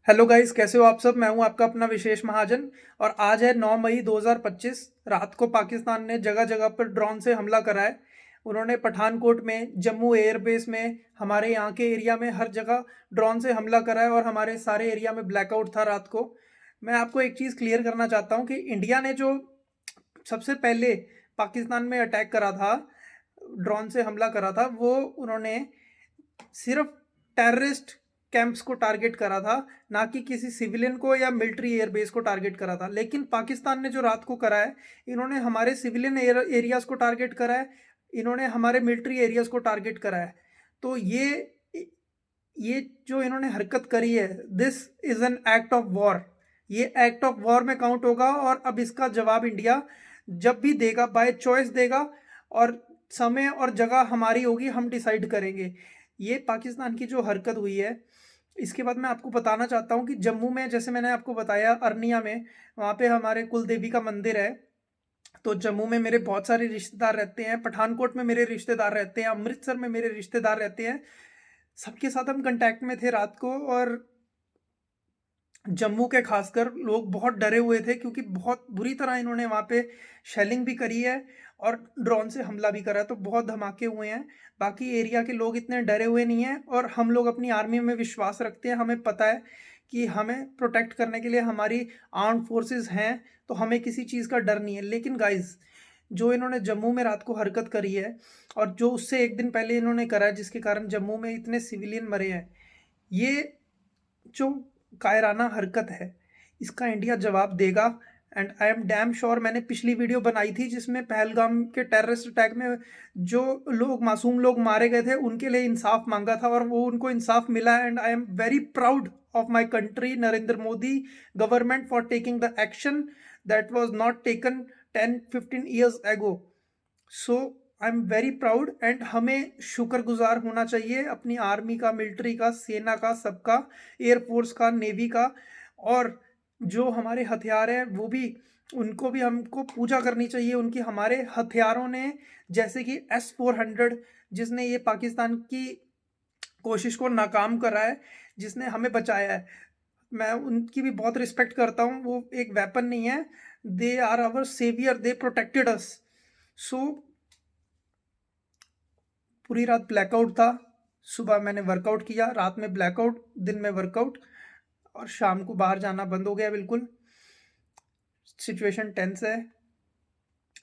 Hello guys, कैसे हो आप सब। मैं हूं आपका अपना विशेष महाजन। और आज है 9 मई 2025। रात को पाकिस्तान ने जगह जगह पर ड्रोन से हमला करा है। उन्होंने पठानकोट में, जम्मू एयरबेस में, हमारे यहाँ के एरिया में हर जगह ड्रोन से हमला करा है और हमारे सारे एरिया में ब्लैकआउट था रात को। मैं आपको एक चीज़ क्लियर करना चाहता हूँ कि इंडिया ने जो सबसे पहले पाकिस्तान में अटैक करा था, ड्रोन से हमला करा था, वो उन्होंने सिर्फ टेररिस्ट कैंप्स को टारगेट करा था, ना कि किसी सिविलियन को या मिलिट्री एयरबेस को टारगेट करा था। लेकिन पाकिस्तान ने जो रात को करा है, इन्होंने हमारे सिविलियन एरियाज को टारगेट करा है, इन्होंने हमारे मिलिट्री एरियाज को टारगेट करा है। तो ये जो इन्होंने हरकत करी है, this is an act of war. ये एक्ट ऑफ वॉर में काउंट होगा और अब इसका जवाब इंडिया जब भी देगा, बाय चॉइस देगा। और समय और जगह हमारी होगी, हम डिसाइड करेंगे। ये पाकिस्तान की जो हरकत हुई है, इसके बाद मैं आपको बताना चाहता हूँ कि जम्मू में, जैसे मैंने आपको बताया, अरनिया में, वहाँ पे हमारे कुल देवी का मंदिर है। तो जम्मू में मेरे बहुत सारे रिश्तेदार रहते हैं, पठानकोट में मेरे रिश्तेदार रहते हैं, अमृतसर में मेरे रिश्तेदार रहते हैं। सबके साथ हम कांटेक्ट में थे रात को। और जम्मू के खासकर लोग बहुत डरे हुए थे, क्योंकि बहुत बुरी तरह इन्होंने वहाँ पे शेलिंग भी करी है और ड्रोन से हमला भी करा है, तो बहुत धमाके हुए हैं। बाकी एरिया के लोग इतने डरे हुए नहीं हैं और हम लोग अपनी आर्मी में विश्वास रखते हैं। हमें पता है कि हमें प्रोटेक्ट करने के लिए हमारी आर्म्ड फोर्सेस हैं, तो हमें किसी चीज़ का डर नहीं है। लेकिन गाइज, जो इन्होंने जम्मू में रात को हरकत करी है और जो उससे एक दिन पहले इन्होंने करा है, जिसके कारण जम्मू में इतने सिविलियन मरे हैं, ये जो कायराना हरकत है, इसका इंडिया जवाब देगा। And I am damn sure, मैंने पिछली वीडियो बनाई थी जिसमें पहलगाम के टेररिस्ट अटैक में जो लोग, मासूम लोग मारे गए थे, उनके लिए इंसाफ मांगा था और वो उनको इंसाफ मिला है। And I am very proud of my country, Narendra Modi government, for taking the action that was not taken 10-15 years ago। So I am very proud. And हमें शुक्रगुजार होना चाहिए अपनी आर्मी का, मिलिट्री का, सेना का, सबका, एयरफोर्स का, नेवी का। और जो हमारे हथियार हैं वो भी, उनको भी हमको पूजा करनी चाहिए उनकी। हमारे हथियारों ने, जैसे कि S-400, जिसने ये पाकिस्तान की कोशिश को नाकाम करा है, जिसने हमें बचाया है, मैं उनकी भी बहुत रिस्पेक्ट करता हूँ। वो एक वेपन नहीं है, they are our savior, they protected us. So पूरी रात ब्लैकआउट था। सुबह मैंने वर्कआउट किया, रात में ब्लैकआउट, दिन में वर्कआउट, और शाम को बाहर जाना बंद हो गया बिल्कुल। सिचुएशन टेंस है।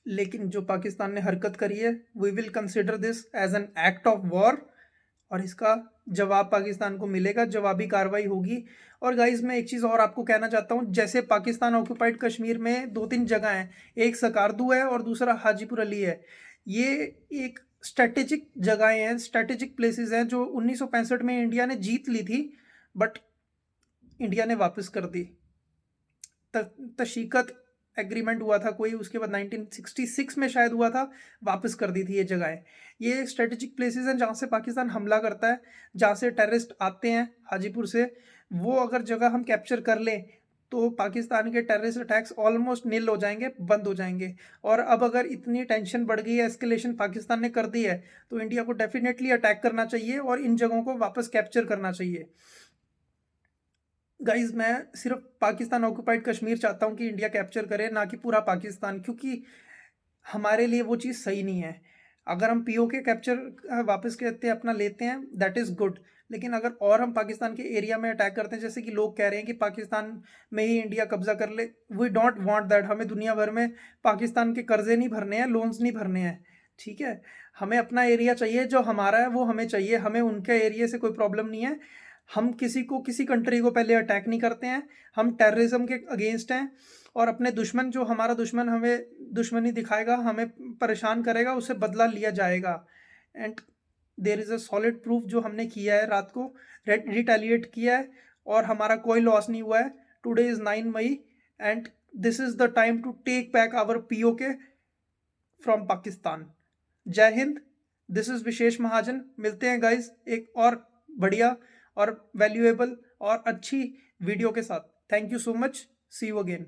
लेकिन जो पाकिस्तान ने हरकत करी है, we will consider this as an act of war. और इसका जवाब पाकिस्तान को मिलेगा, जवाबी कार्रवाई होगी। और गाइज, मैं एक चीज़ और आपको कहना चाहता हूँ। जैसे पाकिस्तान ऑक्यूपाइड कश्मीर में 2-3 जगह हैं, एक सकारदू है और दूसरा हाजीपुर अली है। ये एक स्ट्रेटेजिक जगहें हैं, स्ट्रेटेजिक प्लेसेस हैं, जो 1965 में इंडिया ने जीत ली थी, बट इंडिया ने वापस कर दी। तशीकत एग्रीमेंट हुआ था कोई, उसके बाद 1966 में शायद हुआ था, वापस कर दी थी ये जगहें। ये स्ट्रेटेजिक प्लेसेस हैं जहाँ से पाकिस्तान हमला करता है, जहाँ से टेररिस्ट आते हैं हाजीपुर से। वो अगर जगह हम कैप्चर कर लें, तो पाकिस्तान के टेररिस्ट अटैक्स ऑलमोस्ट निल हो जाएंगे, बंद हो जाएंगे। और अब अगर इतनी टेंशन बढ़ गई है, एस्केलेशन पाकिस्तान ने कर दी है, तो इंडिया को डेफिनेटली अटैक करना चाहिए और इन जगहों को वापस कैप्चर करना चाहिए। गाइज, मैं सिर्फ पाकिस्तान ऑक्यूपाइड कश्मीर चाहता हूँ कि इंडिया कैप्चर करे, ना कि पूरा पाकिस्तान, क्योंकि हमारे लिए वो चीज़ सही नहीं है। अगर हम पीओके कैप्चर वापस कहते हैं, अपना लेते हैं, दैट इज़ गुड। लेकिन अगर और हम पाकिस्तान के एरिया में अटैक करते हैं, जैसे कि लोग कह रहे हैं कि पाकिस्तान में ही इंडिया कब्जा कर ले, वी डोंट वांट दैट। हमें दुनिया भर में पाकिस्तान के कर्जे नहीं भरने हैं, लोन्स नहीं भरने हैं, ठीक है। हमें अपना एरिया चाहिए, जो हमारा है वो हमें चाहिए। हमें उनके एरिया से कोई प्रॉब्लम नहीं है। हम किसी को, किसी कंट्री को पहले अटैक नहीं करते हैं। हम टेररिज्म के अगेंस्ट हैं। और अपने दुश्मन, जो हमारा दुश्मन हमें दुश्मनी दिखाएगा, हमें परेशान करेगा, उससे बदला लिया जाएगा। And there is a solid proof, जो हमने किया है रात को, रिटेलिएट किया है और हमारा कोई लॉस नहीं हुआ है। Today is 9 May, and this is the time to take back our PoK from Pakistan. Jai Hind. This is Vishesh Mahajan. मिलते हैं गाइज एक और बढ़िया और वैल्यूएबल और अच्छी वीडियो के साथ। Thank you so much. See you again.